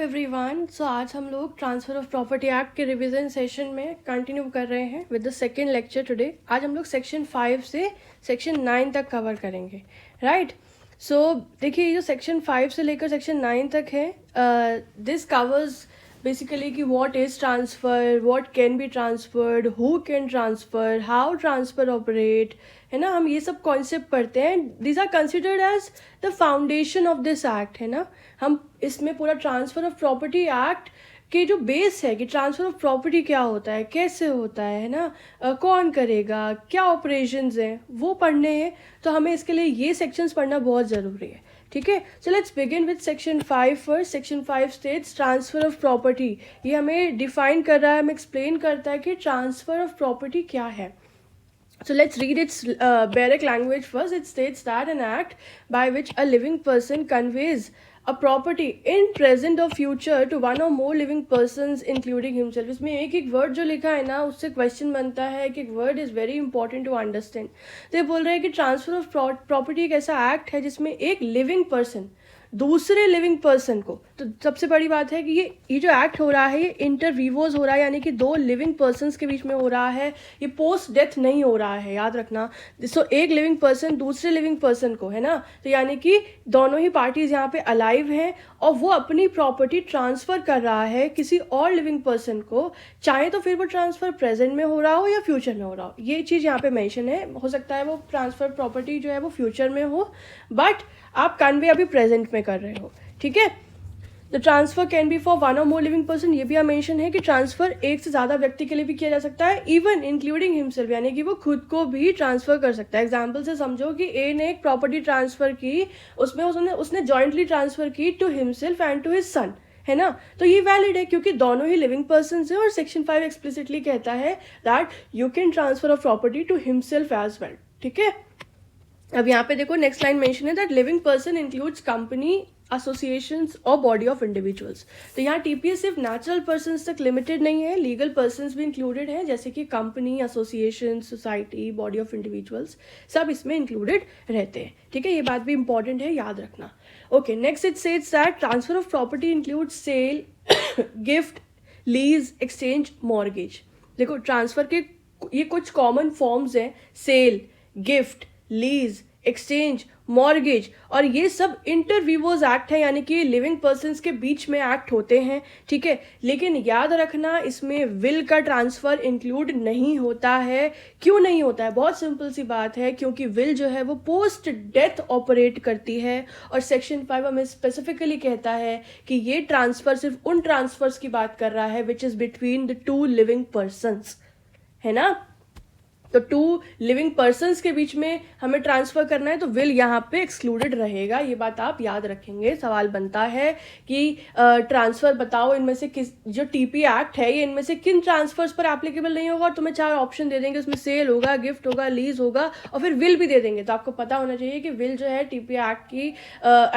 Everyone. सो आज हम लोग ट्रांसफ़र ऑफ प्रॉपर्टी एक्ट के रिवीजन सेशन में कंटिन्यू कर रहे हैं with the second lecture today. आज हम लोग सेक्शन 5 से सेक्शन 9 तक कवर करेंगे, राइट। सो देखिए, ये जो सेक्शन 5 से लेकर सेक्शन 9 तक है, दिस कवर्स बेसिकली कि what is transfer, what can be transferred, who can transfer, how transfer operate, है ना। हम ये सब कॉन्सेप्ट पढ़ते हैं। These are considered as the foundation of this act, है ना। हम इसमें पूरा ट्रांसफ़र ऑफ प्रॉपर्टी एक्ट के जो बेस है कि ट्रांसफ़र ऑफ प्रॉपर्टी क्या होता है, कैसे होता है ना, कौन करेगा, क्या ऑपरेशंस हैं, वो पढ़ने हैं। तो हमें इसके लिए ये सेक्शंस पढ़ना बहुत ज़रूरी है, ठीक है। So let's begin with section 5 first. Section 5 states transfer of property. ये हमें डिफाइन कर रहा है, हमें एक्सप्लेन करता है कि ट्रांसफ़र ऑफ प्रॉपर्टी क्या है। So let's read its Barrack language first. It states that an act by which a living person conveys a property in present or future to one or more living persons including himself. इसमें एक एक word जो लिखा है ना, उससे question बनता है कि एक word is very important to understand. तो ये बोल रहे हैं कि ट्रांसफ़र ऑफ प्रॉपर्टी एक ऐसा एक्ट है जिसमें एक लिविंग पर्सन दूसरे लिविंग पर्सन को, तो सबसे बड़ी बात है कि ये जो एक्ट हो रहा है ये इंटरवीवोज हो रहा है, यानी कि दो लिविंग पर्सन्स के बीच में हो रहा है। ये पोस्ट डेथ नहीं हो रहा है, याद रखना। सो एक लिविंग पर्सन दूसरे लिविंग पर्सन को, है ना, तो यानी कि दोनों ही पार्टीज यहाँ पे अलाइव हैं और वो अपनी प्रॉपर्टी ट्रांसफ़र कर रहा है किसी और लिविंग पर्सन को, चाहे तो फिर वो ट्रांसफ़र प्रेजेंट में हो रहा हो या फ्यूचर में हो रहा हो। ये चीज़ यहाँ पे मेंशन है। हो सकता है वो ट्रांसफ़र प्रॉपर्टी जो है वो फ्यूचर में हो, बट आप कन्वे अभी प्रेजेंट में कर रहे हो, ठीक है। The transfer can be for one और मोर लिविंग पर्सन। ये भी मेंशन है कि ट्रांसफर एक से ज़्यादा व्यक्ति के लिए भी किया जा सकता है, इवन इंक्लूडिंग हिमसेल्फ, यानी कि वो खुद को भी ट्रांसफर कर सकता है। एग्जाम्पल से समझो कि ए ने एक प्रॉपर्टी ट्रांसफर की, उसमें उसने जॉइंटली ट्रांसफर की to himself and to his son, है ना। तो ये वैलिड है क्योंकि दोनों ही लिविंग पर्सन हैं और सेक्शन 5 एक्सप्लिसिटली कहता है that you can transfer of property to himself as well, ठीक है। अब यहाँ पे देखो नेक्स्ट लाइन मेंशन है that living person includes company, associations और बॉडी ऑफ इंडिविजुअल्स। तो यहाँ टीपीएस सिर्फ नेचुरल पर्सन्स तक लिमिटेड नहीं है, लीगल पर्सन्स भी इंक्लूडेड हैं, जैसे कि company, association, society, body of individuals, सब इसमें इंक्लूडेड रहते हैं, ठीक है। ये बात भी इंपॉर्टेंट है, याद रखना। Okay, next it says that transfer of property includes sale, gift, lease, exchange, mortgage. देखो ट्रांसफर के ये कुछ कॉमन फॉर्म्स हैं, sale, gift, lease, exchange, mortgage, और ये सब इंटरवीवोज एक्ट है, यानी कि लिविंग पर्सन्स के बीच में एक्ट होते हैं, ठीक है। लेकिन याद रखना इसमें विल का ट्रांसफ़र इंक्लूड नहीं होता है। क्यों नहीं होता है? बहुत सिंपल सी बात है, क्योंकि विल जो है वो पोस्ट डेथ ऑपरेट करती है और सेक्शन 5 हमें स्पेसिफिकली कहता है कि ये ट्रांसफ़र सिर्फ उन ट्रांसफर्स की बात कर रहा है which is between the two living persons, है ना। तो टू लिविंग पर्सन्स के बीच में हमें ट्रांसफ़र करना है तो विल यहाँ पे एक्सक्लूडेड रहेगा। ये बात आप याद रखेंगे। सवाल बनता है कि ट्रांसफ़र बताओ इनमें से किस, जो टीपी एक्ट है ये इनमें से किन ट्रांसफर्स पर एप्लीकेबल नहीं होगा, और तुम्हें 4 ऑप्शन दे देंगे, उसमें सेल होगा, गिफ्ट होगा, लीज होगा और फिर विल भी दे देंगे। तो आपको पता होना चाहिए कि विल जो है टीपी एक्ट की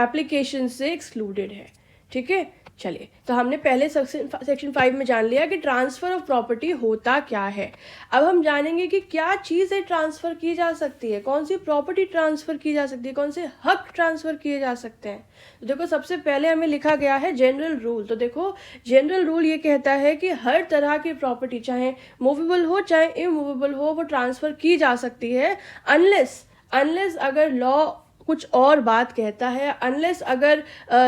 एप्लीकेशन से एक्सक्लूडेड है, ठीक है। चलिए, तो हमने पहले सेक्शन 5 में जान लिया कि ट्रांसफ़र ऑफ प्रॉपर्टी होता क्या है। अब हम जानेंगे कि क्या चीज़ें ट्रांसफ़र की जा सकती है, कौन सी प्रॉपर्टी ट्रांसफ़र की जा सकती है, कौन से हक ट्रांसफ़र किए जा सकते हैं। तो देखो सबसे पहले हमें लिखा गया है जनरल रूल। तो देखो जनरल रूल ये कहता है कि हर तरह की प्रॉपर्टी चाहे मूवेबल हो चाहे इमूवेबल हो वो ट्रांसफ़र की जा सकती है, अनलेस अगर लॉ कुछ और बात कहता है, अनलेस अगर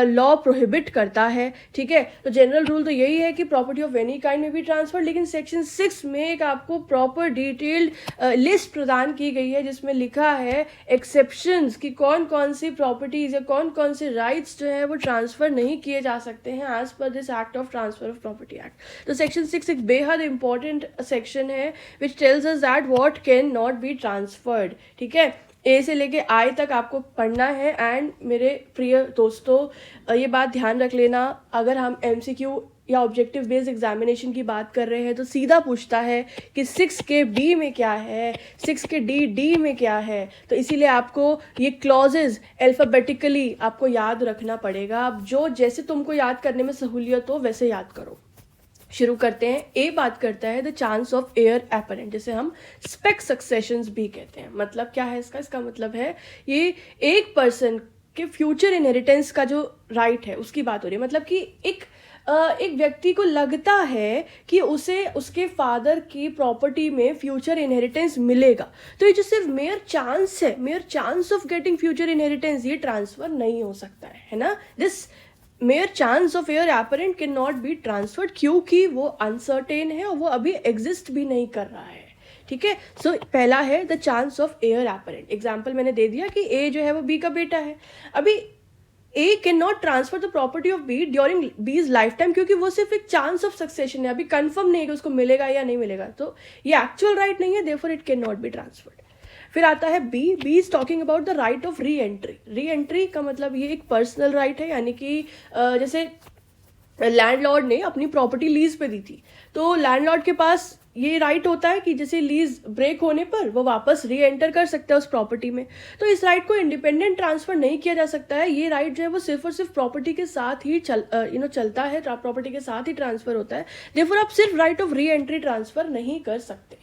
लॉ प्रोहिबिट करता है, ठीक है। तो जनरल रूल तो यही है कि प्रॉपर्टी ऑफ एनी काइंड में भी ट्रांसफर, लेकिन सेक्शन 6 में एक आपको प्रॉपर डिटेल्ड लिस्ट प्रदान की गई है जिसमें लिखा है एक्सेप्शंस कि कौन कौन सी प्रॉपर्टीज या कौन कौन से राइट्स जो है वो ट्रांसफ़र नहीं किए जा सकते हैं as per this act of transfer of property act. तो सेक्शन 6 एक बेहद इंपॉर्टेंट सेक्शन है which tells us that what can not be transferred, ठीक है। ए से लेके आई तक आपको पढ़ना है। एंड मेरे प्रिय दोस्तों ये बात ध्यान रख लेना, अगर हम एमसीक्यू या ऑब्जेक्टिव बेस्ड एग्जामिनेशन की बात कर रहे हैं तो सीधा पूछता है कि 6 के बी में क्या है, 6 के डी में क्या है। तो इसीलिए आपको ये क्लॉजेज अल्फाबेटिकली आपको याद रखना पड़ेगा। आप जो जैसे तुमको याद करने में सहूलियत हो वैसे याद करो। शुरू करते हैं। ए बात करता है the chance of air apparent, जिसे हम स्पेक सक्सेशंस भी कहते हैं। मतलब क्या है इसका मतलब है ये एक पर्सन के फ्यूचर इनहेरिटेंस का जो राइट है उसकी बात हो रही है। मतलब कि एक एक व्यक्ति को लगता है कि उसे उसके फादर की प्रॉपर्टी में फ्यूचर इनहेरिटेंस मिलेगा, तो ये जो सिर्फ मेयर चांस है, mayor chance of getting future inheritance, ये ट्रांसफर नहीं हो सकता है ना। This mayor chance of air apparent can not be transferred, क्योंकि वो अनसर्टेन है और वो अभी एग्जिस्ट भी नहीं कर रहा है। ठीक है, सो पहला है the chance of air apparent. Example मैंने दे दिया कि ए जो है वो बी का बेटा है। अभी A can not transfer the property of B during B's life time, क्योंकि वो सिर्फ एक चांस ऑफ सक्सेशन है, अभी कंफर्म नहीं है कि उसको मिलेगा या नहीं मिलेगा, तो ये एक्चुअल राइट नहीं है, therefore it can not be transferred. फिर आता है B. B is talking about the right of reentry. Reentry का मतलब ये एक पर्सनल राइट है, यानी कि जैसे लैंडलॉर्ड ने अपनी प्रॉपर्टी लीज पे दी थी, तो लैंडलॉर्ड के पास ये राइट होता है कि जैसे लीज ब्रेक होने पर वो वापस री एंटर कर सकता है उस प्रॉपर्टी में। तो इस राइट को इंडिपेंडेंट ट्रांसफर नहीं किया जा सकता है। ये राइट जो है वो सिर्फ और सिर्फ प्रॉपर्टी के साथ ही चलता है, प्रॉपर्टी के साथ ही ट्रांसफर होता है। देयरफॉर आप सिर्फ right of re entry transfer नहीं कर सकते।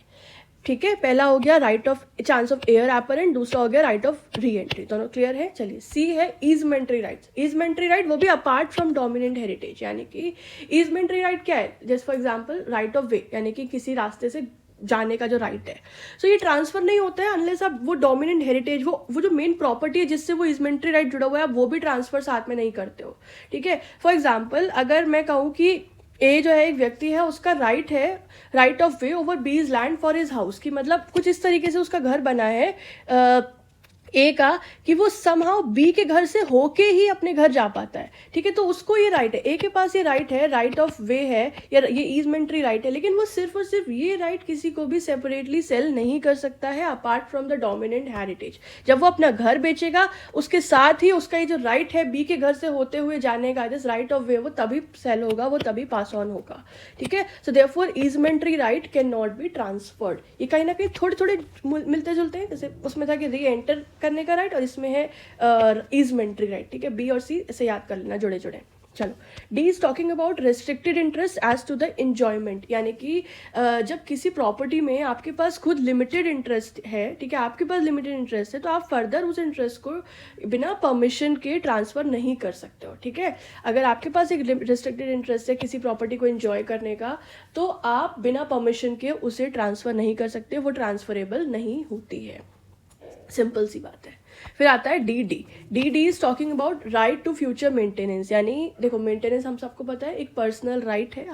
ठीक है, पहला हो गया right of chance of air apparent, दूसरा हो गया राइट ऑफ री एंट्री। दोनों क्लियर है। चलिए, सी है ईजमेंट्री राइट्स। ईजमेंट्री राइट वो भी अपार्ट फ्रॉम डोमिनेंट हेरिटेज, यानी कि ईजमेंट्री राइट क्या है, जैसे फॉर एग्जांपल राइट ऑफ वे, यानी कि किसी रास्ते से जाने का जो राइट है, सो ये ट्रांसफर नहीं होता है अनलेस आप वो डोमिनेंट हेरिटेज, वो जो मेन प्रॉपर्टी है जिससे वो ईजमेंट्री राइट जुड़ा हुआ है, आप वो भी ट्रांसफर साथ में नहीं करते हो। ठीक है, फॉर एग्जाम्पल अगर मैं कहूँ कि ए जो है एक व्यक्ति है, उसका राइट है राइट ऑफ वे ओवर बीज लैंड फॉर हिज हाउस, की मतलब कुछ इस तरीके से उसका घर बना है ए का कि वो समहाउ बी के घर से होके ही अपने घर जा पाता है। ठीक है, तो उसको ये राइट है, ए के पास ये राइट है, राइट ऑफ वे है या ये ईजमेंट्री राइट है, लेकिन वो सिर्फ और सिर्फ ये राइट किसी को भी सेपरेटली सेल नहीं कर सकता है apart from the dominant heritage. जब वो अपना घर बेचेगा उसके साथ ही उसका ये जो राइट है बी के घर से होते हुए जाने का, दिस राइट ऑफ वे, वो तभी सेल होगा, वो तभी पास ऑन होगा। ठीक है, so therefore easementary right can not be transferred. ये कहीं ना कहीं थोड़े थोड़े मिलते जुलते हैं, जैसे उसमें था कि री एंटर करने का राइट और इसमें है ईजमेंट्री राइट। ठीक है, बी और सी इसे याद कर लेना जुड़े जुड़े। चलो, D is talking about restricted interest as to the enjoyment, यानी कि जब किसी प्रॉपर्टी में आपके पास खुद लिमिटेड इंटरेस्ट है, ठीक है, आपके पास लिमिटेड इंटरेस्ट है, तो आप फर्दर उस इंटरेस्ट को बिना परमिशन के ट्रांसफर नहीं कर सकते हो। ठीक है, अगर आपके पास एक रेस्ट्रिक्टेड इंटरेस्ट है किसी प्रॉपर्टी को एंजॉय करने का, तो आप बिना परमिशन के उसे ट्रांसफर नहीं कर सकते, वो ट्रांसफरेबल नहीं होती है। सिंपल सी बात है। फिर आता है D D. D D is talking about right to future maintenance, यानी देखो मेंटेनेंस हम सबको पता है एक पर्सनल राइट है,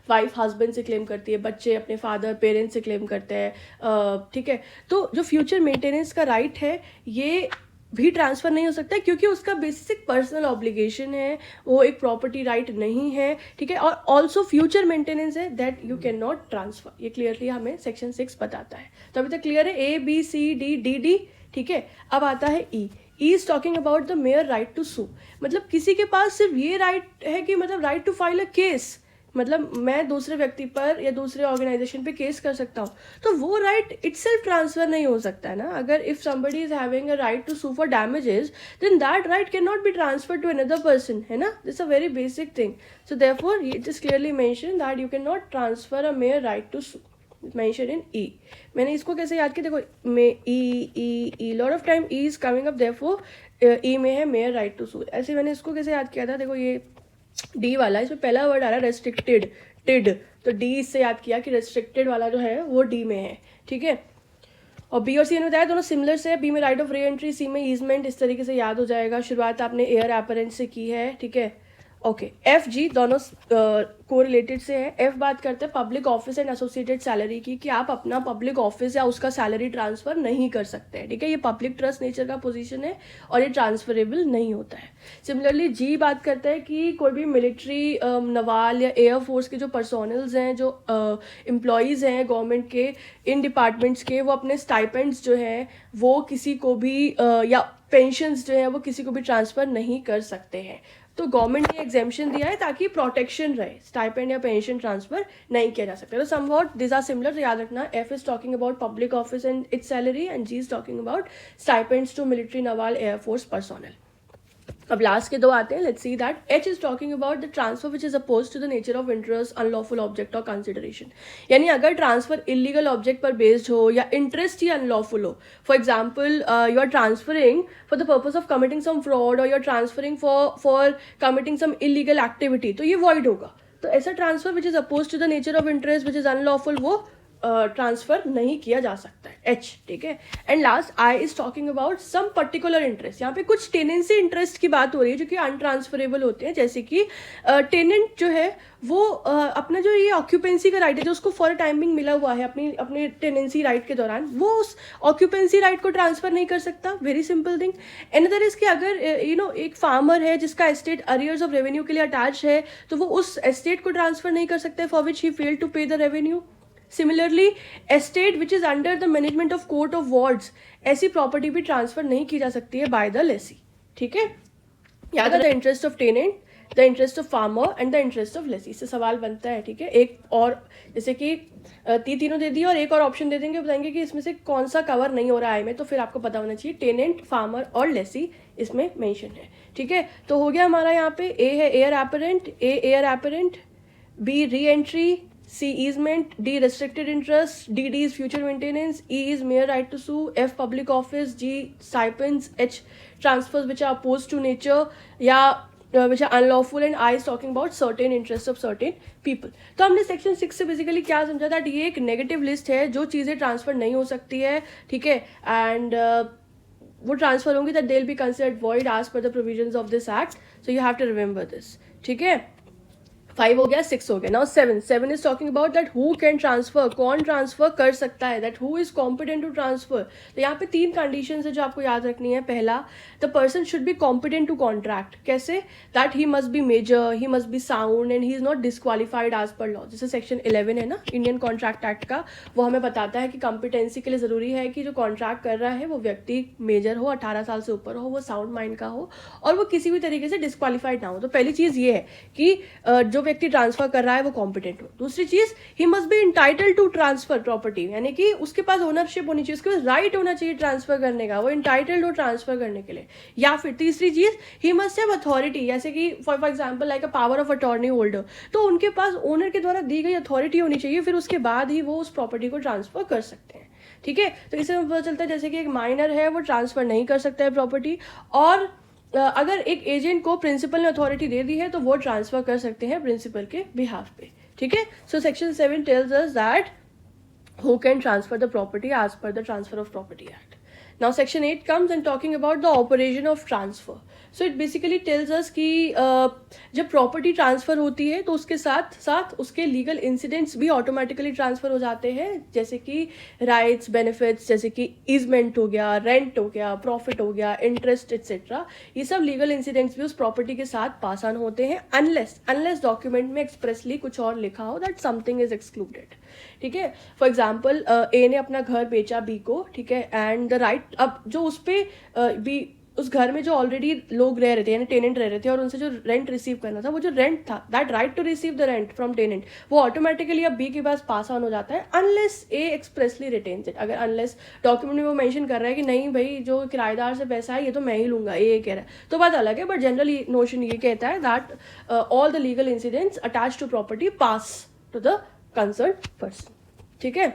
वाइफ हस्बैंड से क्लेम करती है, बच्चे अपने फादर पेरेंट्स से क्लेम करते हैं। ठीक है, तो जो फ्यूचर मेंटेनेंस का राइट है ये भी ट्रांसफर नहीं हो सकता है, क्योंकि उसका बेसिक पर्सनल ऑब्लिगेशन है, वो एक प्रॉपर्टी राइट नहीं है। ठीक है, और ऑल्सो फ्यूचर मेंटेनेंस है that you can not transfer, ये क्लियरली हमें सेक्शन 6 बताता है। तो अभी तक क्लियर है, A B C D D D. ठीक है, अब आता है E. E is talking about the mere right to sue, मतलब किसी के पास सिर्फ ये राइट है कि मतलब right to file a case, मतलब मैं दूसरे व्यक्ति पर या दूसरे ऑर्गेनाइजेशन पे केस कर सकता हूँ, तो वो राइट इटसेल्फ ट्रांसफर नहीं हो सकता है ना। अगर if somebody is having a right to sue for damages, then that right can not be transfer to another person, है ना। This a very basic thing. So therefore it is clearly mention that you can not transfer a mere right to sue, mention in E. मैंने इसको कैसे याद किया, देखो may E lot of time E is coming up, therefore E में है mayor right to सू। ऐसे मैंने इसको कैसे याद किया था, देखो ये डी वाला, इसमें पहला वर्ड आ रहा है रेस्ट्रिक्टेड, टिड, तो डी इससे याद किया कि रेस्ट्रिक्टेड वाला जो है वो डी में है। ठीक है, और बी और सी ने बताया दोनों सिमिलर से, बी में राइट ऑफ री एंट्री, सी में ईजमेंट, इस तरीके से याद हो जाएगा। शुरुआत आपने एयर एपरेंट से की है। ठीक है, ओके, एफ जी दोनों कोरिलेटेड से है। एफ बात करते हैं public office and associated salary की, कि आप अपना पब्लिक ऑफिस या उसका सैलरी ट्रांसफर नहीं कर सकते हैं। ठीक है, ये पब्लिक ट्रस्ट नेचर का पोजीशन है और ये ट्रांसफरेबल नहीं होता है। सिमिलरली जी बात करता है कि कोई भी मिलिट्री, नवाल या एयरफोर्स के जो पर्सोनल्स हैं, जो एम्प्लॉयज़ हैं गवर्नमेंट के इन डिपार्टमेंट्स के, वो अपने स्टाइपेंड्स जो हैं वो किसी को भी या पेंशन्स जो है वो किसी को भी ट्रांसफ़र नहीं कर सकते हैं। तो गवर्नमेंट ने एग्जेम्पशन दिया है ताकि प्रोटेक्शन रहे, स्टाइपेंड या पेंशन ट्रांसफर नहीं किया जा सकता। तो समवॉट दिस आर सिमिलर, तो याद रखना, F is talking about public office and its salary and G is talking about stipends to military, naval, air force personnel. अब लास्ट के दो आते हैं. Let's see that H is talking about the transfer which is oppose to the nature of interest, unlawful object और consideration. यानी अगर transfer illegal object पर based हो या इंटरेस्ट ही अनलॉफुल हो, for example you are transferring for the purpose of committing some fraud और you are transferring for committing some illegal activity, तो ये वॉइड होगा. तो ऐसा transfer which is oppose to the nature of interest which is unlawful वो transfer नहीं किया जा सकता है, एच. ठीक है. And last I is talking about some particular interest. यहाँ पे कुछ टेनेंसी इंटरेस्ट की बात हो रही है जो कि अनट्रांसफरेबल होते हैं, जैसे कि टेनेंट जो है वो अपना जो ये ऑक्यूपेंसी का राइट है जो उसको फॉर टाइमिंग मिला हुआ है अपने टेनेंसी राइट के दौरान, वो उस ऑक्यूपेंसी राइट को ट्रांसफर नहीं कर सकता. Very simple thing. Another is कि अगर एक फार्मर है जिसका एस्टेट अरियर्स ऑफ रेवेन्यू के लिए अटैच है, तो वो उस एस्टेट को ट्रांसफर नहीं कर सकते for which he failed to pay the revenue. Similarly estate which is under the management of court of wards, ऐसी प्रॉपर्टी भी ट्रांसफर नहीं की जा सकती है बाय द लेसी. ठीक है. याद है the interest of tenant, the interest of farmer and the interest of lessee. इससे सवाल बनता है. ठीक है. एक और जैसे कि तीनों दे दिए और एक और ऑप्शन दे देंगे, बताएंगे कि इसमें से कौन सा कवर नहीं हो रहा है में, तो फिर आपको पता होना चाहिए टेनेंट, फार्मर और लेसी इसमें मेंशन है. ठीक है. तो हो गया हमारा यहाँ पे ए है heir apparent, A heir apparent, B re entry, C easement, D restricted interest, D is future maintenance, E is mere right to sue, F public office, G stipends, H transfers which are opposed to nature या which are unlawful, and I is talking about certain interests of certain people. तो हमने section 6 से basically क्या समझा था, ये एक negative list है जो चीज़ें ट्रांसफर नहीं हो सकती है. ठीक है. एंड वो ट्रांसफर होंगी that they will be considered void as per the provisions of this act. So you have to remember this. ठीक है. 5 हो गया, 6 हो गया. Now 7 is talking about that who can transfer, कौन ट्रांसफर कर सकता है, that who is competent to transfer. तो यहाँ पे 3 कंडीशन है जो आपको याद रखनी है. पहला, the person should be competent to contract. कैसे? That he must be major, he must be sound and he is not disqualified as per law. जैसे सेक्शन 11 है ना इंडियन कॉन्ट्रैक्ट एक्ट का, वो हमें बताता है कि कॉम्पिटेंसी के लिए जरूरी है कि जो कॉन्ट्रैक्ट कर रहा है वो व्यक्ति मेजर हो, 18 साल से ऊपर हो, वो साउंड माइंड का हो और वो किसी भी तरीके से डिस्क्वालिफाइड ना हो. तो पहली चीज ये है कि जो व्यक्ति ट्रांसफर कर रहा है वो कॉम्पिटेंट हो. दूसरी चीज, he must be entitled to transfer property, यानी कि उसके पास ओनरशिप होनी चाहिए, उसके पास राइट होना चाहिए ट्रांसफर करने का, वो इंटाइटल्ड हो ट्रांसफर करने के लिए. या फिर तीसरी चीज, ही मस्ट हैव अथॉरिटी, जैसे कि for example like a power of attorney holder, तो उनके पास ओनर के द्वारा दी गई अथॉरिटी होनी चाहिए, फिर उसके बाद ही वो उस प्रॉपर्टी को ट्रांसफर कर सकते हैं. ठीक है. तो इससे पता चलता है जैसे कि एक माइनर है वो ट्रांसफर नहीं कर सकता है प्रॉपर्टी, और अगर एक एजेंट को प्रिंसिपल ने अथॉरिटी दे दी है तो वो ट्रांसफर कर सकते हैं प्रिंसिपल के बिहाफ पे. ठीक है. So section 7 tales us that who can transfer the property as per the Transfer of Property Act. Now section 8 comes and talking about the operation of transfer. So it basically tells us कि जब property transfer होती है तो उसके साथ साथ उसके legal incidents भी ऑटोमेटिकली ट्रांसफ़र हो जाते हैं, जैसे कि राइट्स, बेनिफिट्स, जैसे कि ईजमेंट हो गया, रेंट हो गया, प्रॉफिट हो गया, इंटरेस्ट एक्सेट्रा. ये सब लीगल इंसिडेंट्स भी उस प्रॉपर्टी के साथ पास ऑन होते हैं अनलेस डॉक्यूमेंट में एक्सप्रेसली कुछ और लिखा हो दैट समथिंग इज एक्सक्लूडेड. ठीक है. फॉर एग्जाम्पल ए ने अपना घर बेचा बी को. ठीक है. एंड द राइट, अब जो उस पर बी उस घर में जो ऑलरेडी लोग रह रहे थे यानी टेनेंट रह रहे थे और उनसे जो रेंट रिसीव करना था, वो जो रेंट था, that right to receive the rent from tenant, वो ऑटोमेटिकली अब बी के पास पास ऑन हो जाता है unless A expressly retains it. अगर अनलेस डॉक्यूमेंट में वो मेंशन कर रहा है कि नहीं भाई जो किराएदार से पैसा है ये तो मैं ही लूंगा, ये कह रहा है, तो बात अलग है. बट जनरली नोशन ये कहता है that all the legal incidents attach to property pass to the concern person. ठीक है.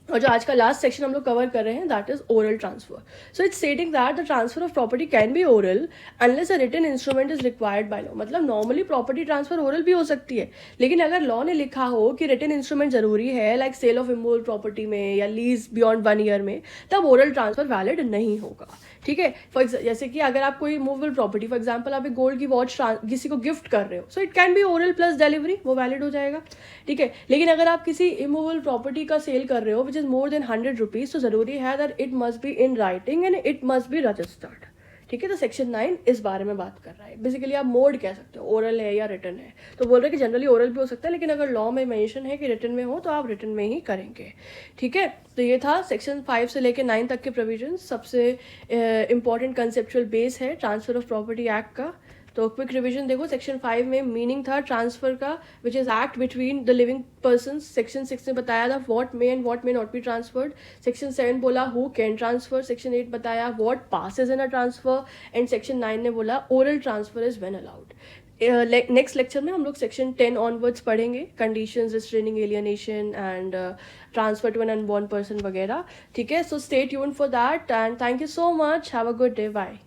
और जो आज का लास्ट सेक्शन हम लोग कवर कर रहे हैं that is oral transfer. So it's stating that the transfer of property can be oral unless a written instrument is required by law. मतलब नॉर्मली प्रॉपर्टी ट्रांसफर ओरल भी हो सकती है, लेकिन अगर लॉ ने लिखा हो कि रिटन इंस्ट्रूमेंट जरूरी है like sale of immovable property में या लीज बियॉन्ड 1 ईयर में, तब ओरल ट्रांसफर वैलिड नहीं होगा. ठीक है. जैसे कि अगर आप कोई मूवेबल प्रॉपर्टी, फॉर एग्जांपल आप एक गोल्ड की वॉच किसी को गिफ्ट कर रहे हो, so it can be oral plus delivery, वो वैलिड हो जाएगा. ठीक है. लेकिन अगर आप किसी इमूवेबल प्रॉपर्टी का सेल कर रहे हो which is more than 100 rupees, तो जरूरी है that it must be in writing and it must be registered. ठीक है. तो सेक्शन 9 इस बारे में बात कर रहा है. बेसिकली आप मोड कह सकते हो, ओरल है या रिटन है. तो बोल रहे हैं कि जनरली ओरल भी हो सकता है, लेकिन अगर लॉ में मेंशन है कि रिटन में हो तो आप रिटन में ही करेंगे. ठीक है. तो ये था सेक्शन 5 से लेकर 9 तक के प्रोविजन. सबसे इंपॉर्टेंट कंसेप्चुअल बेस है ट्रांसफर ऑफ प्रॉपर्टी एक्ट का. तो क्विक रिविजन देखो, सेक्शन 5 में मीनिंग था ट्रांसफर का, which is act between the living person. Section 6 ने बताया था what may and what may not be transferred. Section 7 बोला हु कैन ट्रांसफर। सेक्शन 8 बताया what passes in a transfer. And section 9 ने बोला oral transfer is when allowed. Next lecture में हम लोग सेक्शन 10 ऑनवर्ड्स पढ़ेंगे, conditions, restraining alienation and transfer to an unborn person वगैरह। ठीक है, so stay tuned for that and thank you so much, have a good day, bye.